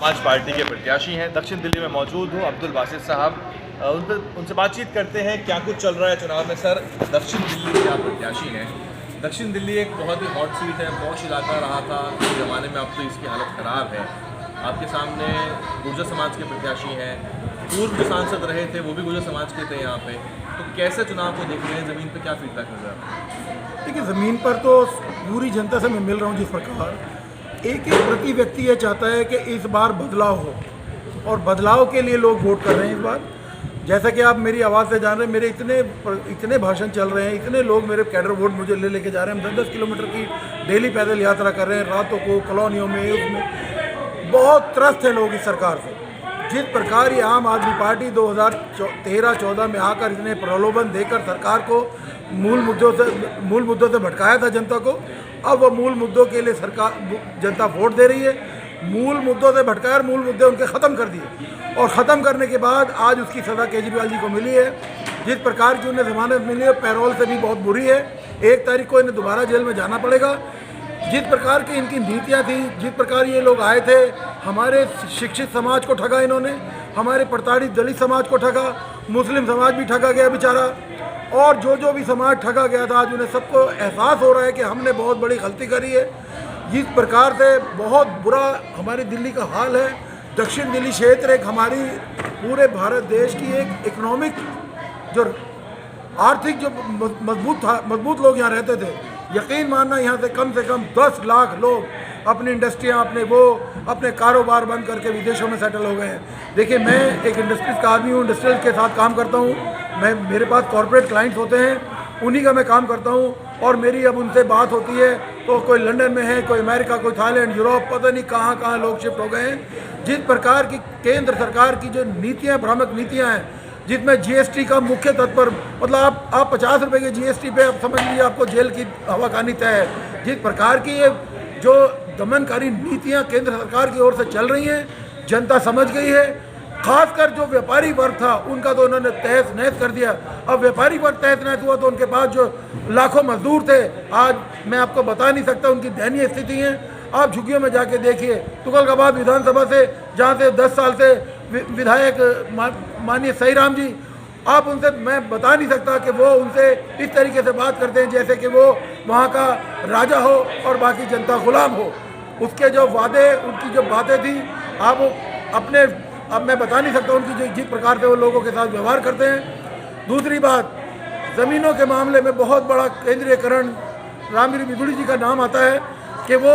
समाज पार्टी के प्रत्याशी हैं। दक्षिण दिल्ली में मौजूद हूँ, अब्दुल बासित साहब, उनसे बातचीत करते हैं क्या कुछ चल रहा है चुनाव में। सर, दक्षिण दिल्ली के आप प्रत्याशी हैं। दक्षिण दिल्ली एक बहुत ही हॉट सीट है, पॉश इलाका रहा था इस ज़माने में, अब तो इसकी हालत ख़राब है। आपके सामने गुर्जर समाज के प्रत्याशी हैं, पूर्व जो सांसद रहे थे वो भी गुर्जर समाज के थे यहाँ पे। तो कैसे चुनाव को देख रहे हैं, ज़मीन पे क्या फीडबैक नजर आता है? देखिए, ज़मीन पर तो पूरी जनता से मैं मिल रहा हूँ जिस प्रकार एक प्रति व्यक्ति ये चाहता है कि इस बार बदलाव हो, और बदलाव के लिए लोग वोट कर रहे हैं इस बार। जैसा कि आप मेरी आवाज़ से जान रहे हैं, मेरे इतने भाषण चल रहे हैं, इतने लोग मेरे कैडर वोट मुझे लेके जा रहे हैं। हम 10-10 किलोमीटर की डेली पैदल यात्रा कर रहे हैं, रातों को कॉलोनियों में, उसमें बहुत त्रस्त है लोग इस सरकार से। जिस प्रकार ये आम आदमी पार्टी 2013-14 में आकर इतने प्रलोभन देकर सरकार को मूल मुद्दों से भटकाया था जनता को, अब वो मूल मुद्दों के लिए जनता वोट दे रही है। मूल मुद्दों से भटकाया, मूल मुद्दे उनके ख़त्म कर दिए, और ख़त्म करने के बाद आज उसकी सज़ा केजरीवाल जी को मिली है। जिस प्रकार की उन्हें ज़मानत मिली है, पैरोल से भी बहुत बुरी है। 1 तारीख को इन्हें दोबारा जेल में जाना पड़ेगा। जिस प्रकार की इनकी नीतियाँ थी, जिस प्रकार ये लोग आए थे, हमारे शिक्षित समाज को ठगा इन्होंने, हमारे प्रताड़ित दलित समाज को ठगा, मुस्लिम समाज भी ठगा गया बेचारा, और जो भी समाज ठगा गया था, आज उन्हें सबको एहसास हो रहा है कि हमने बहुत बड़ी गलती करी है। जिस प्रकार से बहुत बुरा हमारी दिल्ली का हाल है, दक्षिण दिल्ली क्षेत्र एक हमारी पूरे भारत देश की एक इकोनॉमिक जो आर्थिक जो मजबूत लोग यहाँ रहते थे। यकीन मानना, यहाँ से कम 10 लाख लोग अपनी इंडस्ट्रियाँ, अपने कारोबार बंद करके विदेशों में सेटल हो गए हैं। देखिए, मैं एक इंडस्ट्रीज का आदमी हूँ, इंडस्ट्रियल के साथ काम करता हूँ। मेरे पास कॉर्पोरेट क्लाइंट्स होते हैं, उन्हीं का मैं काम करता हूँ, और मेरी अब उनसे बात होती है तो कोई लंदन में है, कोई अमेरिका, कोई थाईलैंड, यूरोप, पता नहीं कहाँ लोग शिफ्ट हो गए हैं। जिस प्रकार की केंद्र सरकार की जो नीतियाँ, भ्रामक नीतियाँ हैं, जिसमें जीएसटी का मुख्य तत्पर, मतलब आप 50 रुपये के जीएसटी पे आप समझ लीजिए आपको जेल की हवा खानी तय है। जिस प्रकार की ये जो दमनकारी नीतियाँ केंद्र सरकार की ओर से चल रही हैं, जनता समझ गई है। खासकर जो व्यापारी वर्ग था, उनका तो उन्होंने तहस नहस कर दिया। अब व्यापारी वर्ग तहस नहस हुआ तो उनके पास जो लाखों मजदूर थे, आज मैं आपको बता नहीं सकता उनकी दयनीय स्थिति है। आप झुग्गियों में जाके देखिए, तुगलकाबाद विधानसभा से, जहाँ से 10 साल से विधायक माननीय सही राम जी, आप उनसे, मैं बता नहीं सकता कि वो उनसे इस तरीके से बात करते हैं जैसे कि वो वहाँ का राजा हो और बाकी जनता गुलाम हो। उसके जो वादे, उनकी जो बातें थी, अब मैं बता नहीं सकता उनकी जिस प्रकार से वो लोगों के साथ व्यवहार करते हैं। दूसरी बात, ज़मीनों के मामले में बहुत बड़ा केंद्रीयकरण, रामगिरी बिदुड़ी जी का नाम आता है कि वो,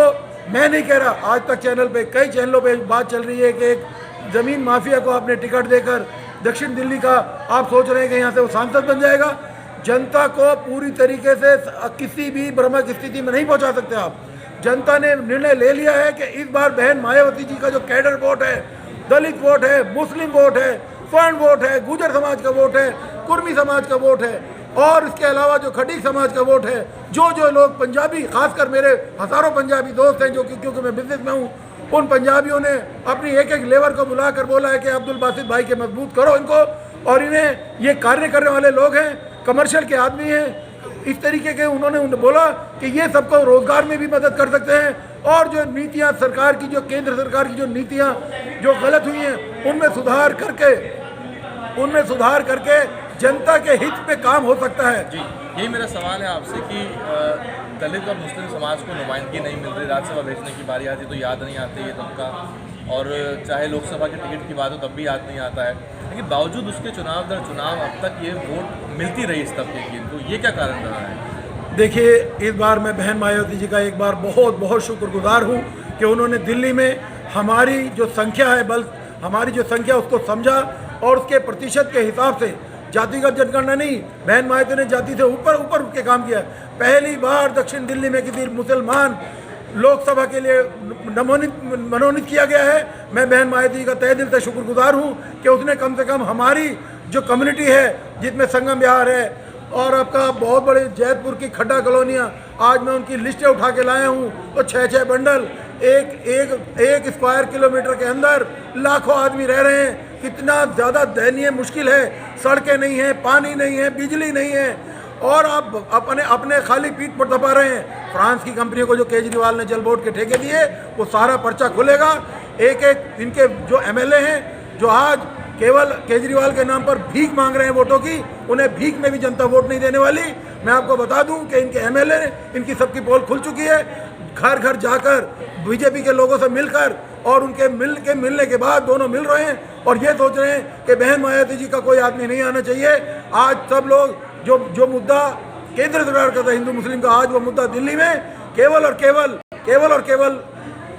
मैं नहीं कह रहा, आज तक चैनल पे, कई चैनलों पे बात चल रही है कि एक ज़मीन माफिया को आपने टिकट देकर दक्षिण दिल्ली का आप सोच रहे हैं कि यहाँ से वो सांसद बन जाएगा। जनता को पूरी तरीके से किसी भी भ्रमक स्थिति में नहीं पहुँचा सकते आप। जनता ने निर्णय ले लिया है कि इस बार बहन मायावती जी का जो कैडर वोट है, दलित वोट है, मुस्लिम वोट है, फर्ण वोट है, गुर्जर समाज का वोट है, कुर्मी समाज का वोट है, और इसके अलावा जो खटीक समाज का वोट है, जो लोग पंजाबी, खासकर मेरे हज़ारों पंजाबी दोस्त हैं जो क्योंकि मैं बिजनेस में हूँ, उन पंजाबियों ने अपनी एक लेबर को बुलाकर बोला है कि अब्दुल बासित भाई के मजबूत करो इनको, और इन्हें ये कार्य करने वाले लोग हैं, कमर्शियल के आदमी हैं, इस तरीके के उन्होंने बोला कि ये सबको रोजगार में भी मदद कर सकते हैं। और जो नीतियां सरकार की, जो केंद्र सरकार की जो नीतियां जो गलत हुई हैं, उनमें सुधार करके जनता के हित पे काम हो सकता है। जी, यही मेरा सवाल है आपसे कि दलित और मुस्लिम समाज को नुमाइंदगी नहीं मिल रही, राज्यसभा भेजने की बारी आती तो याद नहीं आते ये तबका, और चाहे लोकसभा के टिकट की बात हो तब भी याद नहीं आता है, लेकिन बावजूद उसके चुनाव दर चुनाव अब तक ये वोट मिलती रही इस तबके की। तो ये क्या कारण रहा है? देखिए, इस बार मैं बहन मायावती जी का एक बार बहुत शुक्रगुजार हूँ कि उन्होंने दिल्ली में हमारी जो संख्या है, हमारी जो संख्या उसको समझा, और उसके प्रतिशत के हिसाब से, जातिगत जनगणना नहीं, बहन मायावती ने जाति से ऊपर उठ के काम किया। पहली बार दक्षिण दिल्ली में किसी मुसलमान लोकसभा के लिए मनोनीत किया गया है। मैं बहन मायावती का तहे दिल से शुक्रगुजार हूँ कि उसने कम से कम हमारी जो कम्युनिटी है, जिसमें संगम विहार है और आपका बहुत बड़े जैतपुर की खड्डा कॉलोनियाँ, आज मैं उनकी लिस्टें उठा के लाया हूँ, तो 6-6 बंडल एक स्क्वायर किलोमीटर के अंदर लाखों आदमी रह रहे हैं। कितना ज़्यादा दयनीय मुश्किल है, सड़कें नहीं हैं, पानी नहीं है, बिजली नहीं है, और आप अपने अपने खाली पीठ पर दबा रहे हैं। फ्रांस की कंपनियों को जो केजरीवाल ने जल बोर्ड के ठेके दिए, वो सारा पर्चा खुलेगा। एक एक इनके जो एमएलए हैं जो आज केवल केजरीवाल के नाम पर भीख मांग रहे हैं वोटों की, उन्हें भीख में भी जनता वोट नहीं देने वाली। मैं आपको बता दूं कि इनके एमएलए, इनकी सबकी पोल खुल चुकी है। घर घर जाकर बीजेपी के लोगों से मिलकर और उनके मिलने के बाद दोनों मिल रहे हैं और ये सोच रहे हैं कि बहन मायावती जी का कोई आदमी नहीं आना चाहिए। आज सब लोग जो मुद्दा केंद्र सरकार का था हिंदू मुस्लिम का, आज वो मुद्दा दिल्ली में केवल और केवल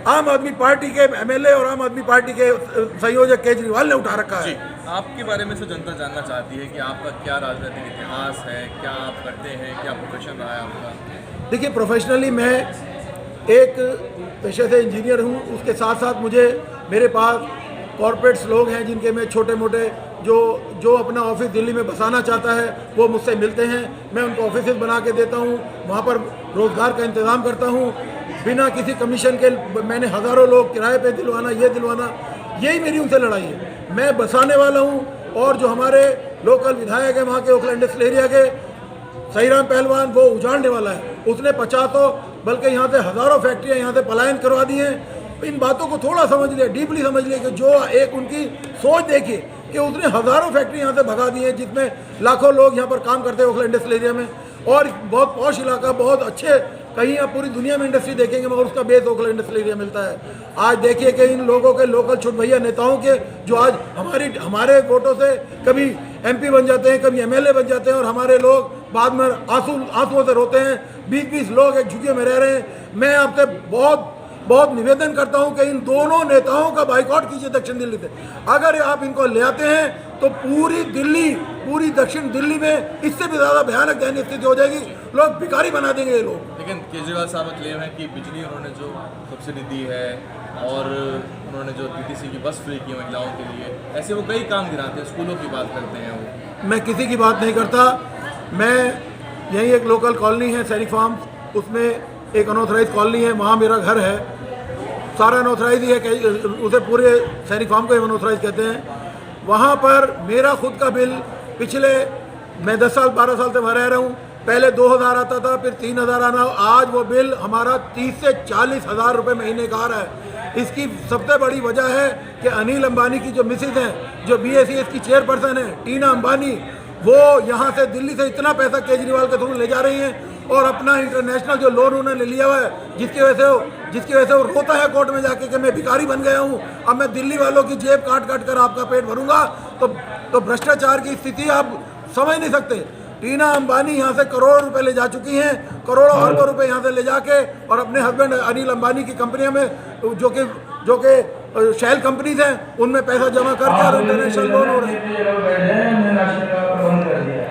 आम आदमी पार्टी के एमएलए और आम आदमी पार्टी के संयोजक केजरीवाल ने उठा रखा है। आपके बारे में तो जनता जानना चाहती है कि आपका क्या राजनीतिक इतिहास है, क्या आप करते हैं, क्या प्रोफेशन रहा है आपका? देखिए, प्रोफेशनली मैं एक पेशे से इंजीनियर हूँ, उसके साथ साथ मेरे पास कॉरपोरेट्स लोग हैं जिनके मैं छोटे मोटे जो अपना ऑफिस दिल्ली में बसाना चाहता है वो मुझसे मिलते हैं। मैं उनको ऑफिस बना के देता हूँ, वहाँ पर रोज़गार का इंतज़ाम करता हूँ बिना किसी कमीशन के। मैंने हज़ारों लोग किराए पे दिलवाना, यही मेरी उनसे लड़ाई है। मैं बसाने वाला हूँ और जो हमारे लोकल विधायक हैं वहाँ के ओखला इंडस्ट्रियल एरिया के सहीराम पहलवान, वो उजाड़ने वाला है। उसने 50 बल्कि यहाँ से हज़ारों फैक्ट्रियाँ यहाँ से पलायन करवा दी हैं। इन बातों को थोड़ा समझ लिया, डीपली समझ लिया कि जो एक उनकी सोच देखिए कि उसने हज़ारों फैक्ट्री यहाँ से भगा दी है जिसमें लाखों लोग यहाँ पर काम करते हैं ओखला इंडस्ट्रियल एरिया में। और बहुत पॉश इलाका, बहुत अच्छे, कहीं आप पूरी दुनिया में इंडस्ट्री देखेंगे मगर उसका बेस ओखला इंडस्ट्रियल एरिया मिलता है। आज देखिए कि इन लोगों के लोकल छुट भैया नेताओं के जो आज हमारे वोटों से कभी एमपी बन जाते हैं, कभी एमएलए बन जाते हैं और हमारे लोग बाद में आंसुओं से रोते हैं। 20-20 लोग एक झुग्गी में रह रहे हैं। मैं आपसे बहुत निवेदन करता हूं कि इन दोनों नेताओं का बाइकआउट कीजिए दक्षिण दिल्ली से। अगर आप इनको ले आते हैं तो पूरी दक्षिण दिल्ली में इससे भी ज़्यादा भयानक दयनीय स्थिति हो जाएगी। लोग भिखारी बना देंगे ये लोग। लेकिन केजरीवाल साहब का क्लेम है कि बिजली उन्होंने जो सब्सिडी दी है और उन्होंने जो टीटीसी की बस फ्री की महिलाओं के लिए, ऐसे वो कई काम गिनाते हैं, स्कूलों की बात करते हैं वो। मैं किसी की बात नहीं करता। मैं यहीं एक लोकल कॉलोनी है सैनिक फार्म, उसमें एक अनऑथराइज कॉलोनी है, वहाँ मेरा घर है। सारा अनऑथराइज ही है, उसे पूरे सैनिक फार्म को ही अनऑथराइज कहते हैं। वहाँ पर मेरा खुद का बिल मैं 10 साल 12 साल से वहाँ रह रहा हूँ। पहले 2000 आता था, फिर 3000 आना, आज वो बिल हमारा 30 से 40 हज़ार रुपये महीने का आ रहा है। इसकी सबसे बड़ी वजह है कि अनिल अंबानी की जो मिसेज हैं, जो BSES की चेयरपर्सन है टीना अंबानी, वो यहाँ से दिल्ली से इतना पैसा केजरीवाल के थ्रू ले जा रही हैं और अपना इंटरनेशनल जो लोन उन्होंने लिया हुआ है, जिसकी वजह से वो रोता है कोर्ट में जाके कि मैं भिखारी बन गया हूँ, अब मैं दिल्ली वालों की जेब काट कर आपका पेट भरूंगा। तो भ्रष्टाचार की स्थिति आप समझ नहीं सकते। टीना अंबानी यहाँ से करोड़ों रुपए ले जा चुकी हैं, करोड़ों अरबों रुपए यहाँ से ले जाके और अपने हस्बैंड अनिल अंबानी की कंपनियों में जो कि शेल कंपनीज हैं उनमें पैसा जमा करके और इंटरनेशनल लोन हो रहे हैं।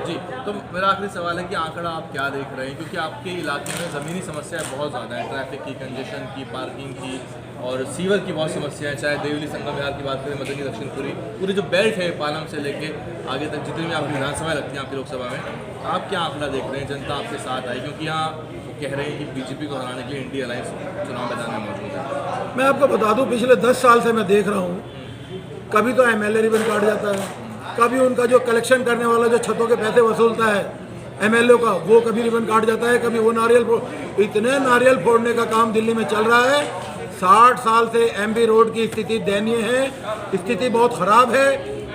जी, तो मेरा आखिरी सवाल है कि आंकड़ा आप क्या देख रहे हैं, क्योंकि आपके इलाके में ज़मीनी समस्याएं बहुत ज़्यादा हैं, ट्रैफिक की, कंजेशन की, पार्किंग की और सीवर की बहुत समस्या है। चाहे देवली संगम विहार की बात करें, मदनी दक्षिण पूरी जो बेल्ट है पालम से लेके आगे तक जितनी भी आपकी विधानसभा लगती है आपकी लोकसभा में, आप क्या आंकड़ा देख रहे हैं? जनता आपके साथ आई क्योंकि यहाँ कह रहे हैं कि बीजेपी को हराने के लिए इंडिया अलायंस चुनाव मैदान में मौजूद है। मैं आपको बता दूं, पिछले 10 साल से मैं देख रहा हूं, कभी तो एमएलए रिबन काट जाता है, कभी उनका जो कलेक्शन करने वाला जो छतों के पैसे वसूलता है एमएलए का, वो कभी रिबन काट जाता है, कभी वो इतने नारियल फोड़ने का काम दिल्ली में चल रहा है। 60 साल से एमबी रोड की स्थिति दयनीय है, स्थिति बहुत ख़राब है।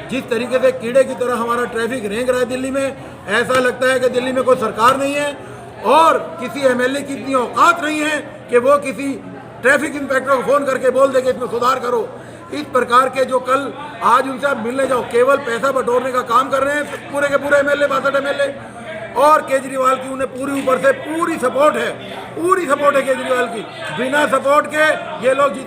जिस तरीके से कीड़े की तरह हमारा ट्रैफिक रेंग रहा है दिल्ली में, ऐसा लगता है कि दिल्ली में कोई सरकार नहीं है और किसी एमएलए की इतनी औकात नहीं है कि वो किसी ट्रैफिक इंस्पेक्टर को फ़ोन करके बोल दे कि इसमें सुधार करो। इस प्रकार के जो कल आज उनसे आप मिलने जाओ, केवल पैसा बटोरने का काम कर रहे हैं पूरे के पूरे एमएलए, 62 एमएलए। और केजरीवाल की उन्हें पूरी ऊपर से पूरी सपोर्ट है केजरीवाल की। बिना सपोर्ट के ये लोग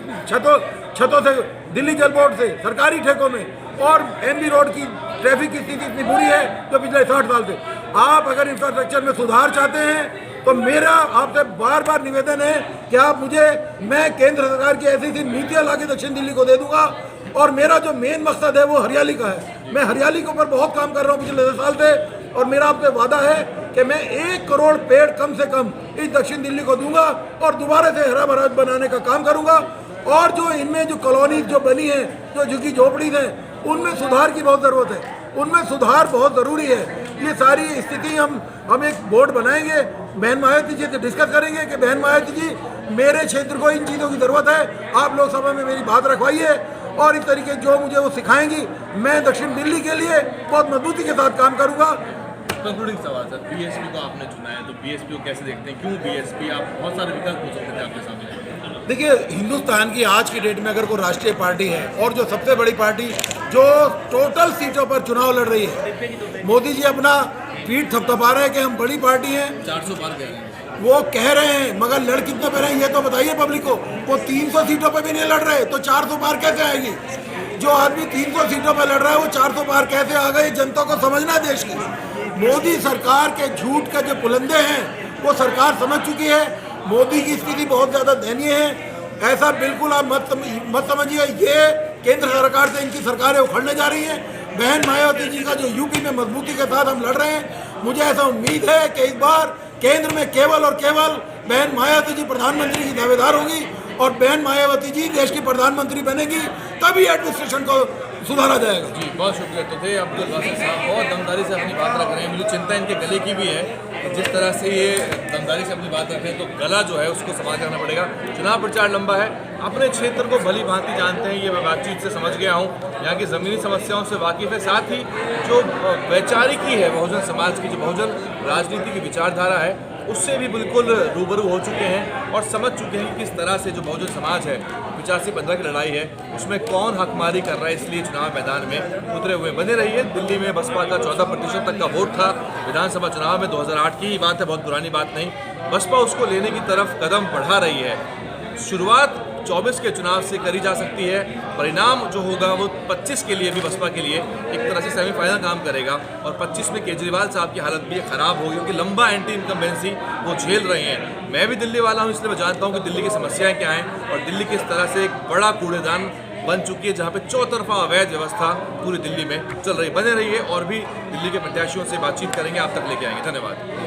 छतों से, दिल्ली जल बोर्ड से, सरकारी ठेकों में, और एमबी रोड की ट्रैफिक की स्थिति इतनी बुरी है जो पिछले 60 साल से। आप अगर इंफ्रास्ट्रक्चर में सुधार चाहते हैं तो मेरा आपसे बार निवेदन है कि मैं केंद्र सरकार की ऐसी नीतियाँ लाके दक्षिण दिल्ली को दे दूंगा। और मेरा जो मेन मकसद है वो हरियाली का है। मैं हरियाली के ऊपर बहुत काम कर रहा हूँ पिछले 10 साल से और मेरा आपसे वादा है कि मैं 1 करोड़ पेड़ कम से कम इस दक्षिण दिल्ली को दूंगा और दोबारा से हरा भरा बनाने का काम करूंगा। और जो इनमें जो कॉलोनीज जो बनी हैं, जो झुग्गी झोपड़ी हैं, उनमें सुधार की बहुत ज़रूरत है। उनमें सुधार बहुत ज़रूरी है। ये सारी स्थिति हम एक बोर्ड बनाएंगे, बहन मायावती जी से डिस्कस करेंगे कि बहन मायावती जी मेरे क्षेत्र को इन चीज़ों की ज़रूरत है, आप लोकसभा में मेरी बात रखवाइए और इस तरीके जो मुझे वो सिखाएंगी मैं दक्षिण दिल्ली के लिए बहुत मजबूती के साथ काम करूँगा। कंक्लूडिंग सवाल सर, बीएसपी को आपने चुना है तो बीएसपी को कैसे देखते हैं, क्यों बीएसपी? आप बहुत सारे विकल्प हो सकते थे आपके सामने। देखिए, हिंदुस्तान की आज की डेट में अगर कोई राष्ट्रीय पार्टी है और जो सबसे बड़ी पार्टी जो टोटल सीटों पर चुनाव लड़ रही है, मोदी जी अपना पीठ थपथपा रहे हैं कि हम बड़ी पार्टी हैं, 400 पार कह रहे हैं। वो कह रहे हैं, मगर लड़ कितने पे रहे हैं ये तो बताइए पब्लिक को। वो 300 सीटों पे भी नहीं लड़ रहे तो 400 पार कैसे आएगी? जो आदमी 300 सीटों पे लड़ रहा है वो 400 पार कैसे आ गए? जनता को समझना है देश की। मोदी सरकार के झूठ के जो पुलंदे हैं वो सरकार समझ चुकी है। मोदी की स्थिति बहुत ज़्यादा दयनीय है। ऐसा बिल्कुल आप मत समझिए। ये केंद्र सरकार से इनकी सरकारें उखड़ने जा रही हैं। बहन मायावती जी का जो यूपी में मजबूती के साथ हम लड़ रहे हैं, मुझे ऐसा उम्मीद है कि इस बार केंद्र में केवल और केवल बहन मायावती जी प्रधानमंत्री की दावेदार होंगी और बहन मायावती जी देश की प्रधानमंत्री बनेगी, तभी एडमिनिस्ट्रेशन को सुधारा जाएगा। जी बहुत शुक्रिया। तो थे अब्दुल बासित साहब, बहुत दमदारी से अपनी बात रख रहे हैं। मुझे चिंता इनके गले की भी है कि जिस तरह से ये दमदारी से अपनी बात रख रहे हैं तो गला जो है उसको संभाल करना पड़ेगा। चुनाव प्रचार लंबा है, अपने क्षेत्र को भली भांति जानते हैं, ये मैं बातचीत से समझ गया हूँ। यहाँ की ज़मीनी समस्याओं से वाकिफ़ है, साथ ही जो वैचारिकी है बहुजन समाज की, जो बहुजन राजनीति की विचारधारा है उससे भी बिल्कुल रूबरू हो चुके हैं और समझ चुके हैं कि किस तरह से जो बहुजन समाज है 85-15 की लड़ाई है उसमें कौन हकमारी कर रहा है। इसलिए चुनाव मैदान में उतरे हुए बने रहिए। दिल्ली में बसपा का 14% तक का वोट था विधानसभा चुनाव में। 2008 की ही बात है, बहुत पुरानी बात नहीं। बसपा उसको लेने की तरफ कदम बढ़ा रही है। शुरुआत 24 के चुनाव से करी जा सकती है, परिणाम जो होगा वो 25 के लिए भी बसपा के लिए एक तरह से सेमीफाइनल काम करेगा और 25 में केजरीवाल साहब की हालत भी ख़राब होगी क्योंकि लंबा एंटी इनकम्बेंसी वो झेल रहे हैं। मैं भी दिल्ली वाला हूँ, इसलिए मैं जानता हूँ कि दिल्ली की समस्याएं क्या हैं और दिल्ली किस तरह से एक बड़ा कूड़ेदान बन चुकी है जहाँ पे चौतरफा अवैध व्यवस्था पूरी दिल्ली में चल रही। बने रहिए और भी दिल्ली के प्रत्याशियों से बातचीत करेंगे, आप तक लेके आएंगे। धन्यवाद।